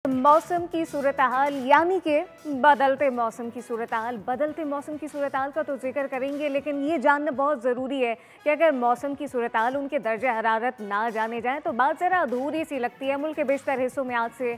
मौसम की सूरत हाल यानी कि बदलते मौसम की सूरत हाल का तो जिक्र करेंगे, लेकिन ये जानना बहुत ज़रूरी है कि अगर मौसम की सूरत हाल उनके दर्जे हरारत ना जाने जाएं तो बात ज़रा अधूरी सी लगती है। मुल्क के बेशतर हिस्सों में आज से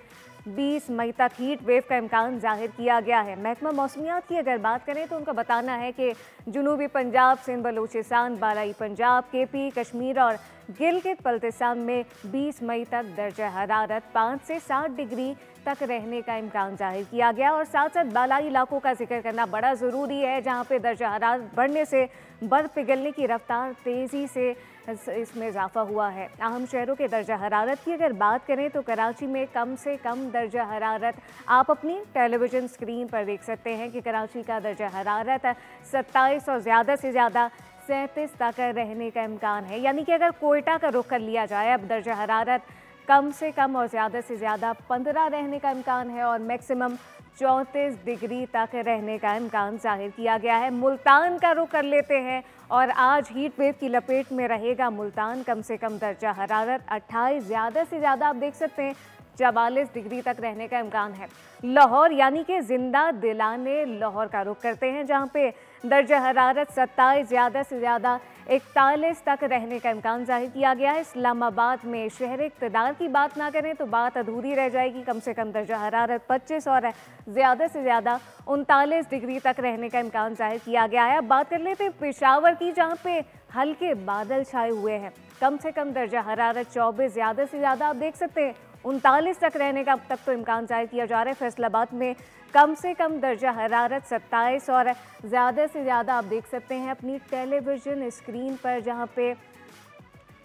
20 मई तक हीट वेव का इम्कान जाहिर किया गया है। महकमा मौसमियात की अगर बात करें तो उनका बताना है कि जुनूबी पंजाब, सिंध बलूचिस्तान, बालाई पंजाब, केपी, कश्मीर और गिलगित बल्तिस्तान में 20 मई तक दर्जा हरारत 5 से 7 डिग्री तक रहने का इम्कान जाहिर किया गया। और साथ साथ बालाई इलाकों का जिक्र करना बड़ा ज़रूरी है, जहाँ पे दर्जा हरारत बढ़ने से बर्फ़ पिघलने की रफ्तार तेज़ी से इसमें इजाफा हुआ है। अहम शहरों के दर्जा हरारत की अगर बात करें तो कराची में कम से कम दर्जा हरारत आप अपनी टेलीविज़न स्क्रीन पर देख सकते हैं कि कराची का दर्जा हरारत 27 और ज़्यादा से ज़्यादा 37 तक रहने का इम्कान है। यानी कि अगर कोयटा का रुख कर लिया जाए, अब दर्जा हरारत कम से कम और ज़्यादा से ज़्यादा 15 रहने का इम्कान है और मैक्सिमम 34 डिग्री तक रहने का इम्कान जाहिर किया गया है। मुल्तान का रुख कर लेते हैं और आज हीट वेव की लपेट में रहेगा मुल्तान। कम से कम दर्जा हरारत 28, ज़्यादा से ज़्यादा आप देख सकते हैं 44 डिग्री तक रहने का इम्कान है। लाहौर यानी कि जिंदा दिलाने लाहौर का रुख करते हैं, जहाँ पे दर्जा हरारत 27, ज़्यादा से ज़्यादा 41 तक रहने का इम्कान जाहिर किया गया है। इस्लामाबाद में शहर इक़्तिदार की बात ना करें तो बात अधूरी रह जाएगी। कम से कम दर्जा हरारत 25 और ज़्यादा से ज़्यादा 39 डिग्री तक रहने का इम्कान जाहिर किया गया है। अब बात कर लेते हैं पेशावर की, जहाँ पे हल्के बादल छाए हुए हैं। कम से कम दर्जा हरारत 24, ज़्यादा से ज़्यादा आप देख सकते हैं 39 तक रहने का अब तक तो इम्कान जाहिर किया जा रहा है। फैसलाबाद में कम से कम दर्जा हरारत 27 और ज़्यादा से ज़्यादा आप देख सकते हैं अपनी टेलीविज़न स्क्रीन पर, जहां पे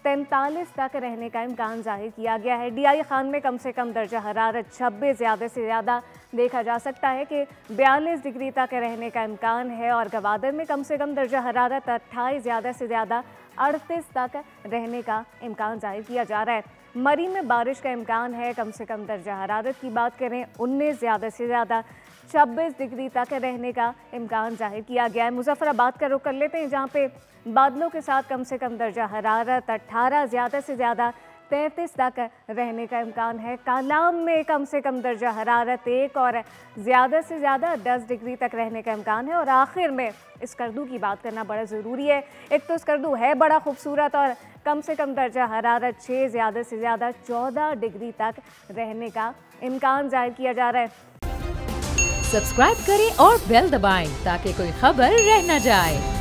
43 तक रहने का इम्कान जाहिर किया गया है। DI खान में कम से कम दर्जा हरारत 26, ज़्यादा से ज़्यादा देखा जा सकता है कि 42 डिग्री तक रहने का इम्कान है। और गवादर में कम से कम दर्जा हरारत 28, ज़्यादा से ज़्यादा 38 तक रहने का इम्कान जाहिर किया जा रहा है। मरी में बारिश का इम्कान है। कम से कम दर्जा हरारत की बात करें 19, ज़्यादा से ज़्यादा 26 डिग्री तक रहने का इम्कान जाहिर किया गया है। मुजफ्फराबाद का रुख कर लेते हैं, जहाँ पे बादलों के साथ कम से कम दर्जा हरारत 18, ज़्यादा से ज़्यादा 33 तक रहने का इम्कान है। कालाम में कम से कम दर्जा हरारत 1 और ज़्यादा से ज़्यादा 10 डिग्री तक रहने का इम्कान है। और आखिर में स्कर्दू की बात करना बड़ा ज़रूरी है। एक तो स्कर्दू है बड़ा खूबसूरत और कम से कम दर्जा हरारत 6, ज़्यादा से ज़्यादा 14 डिग्री तक रहने का इम्कान जाहिर किया जा रहा है। सब्सक्राइब करें और बेल दबाएं ताकि कोई खबर रह न जाए।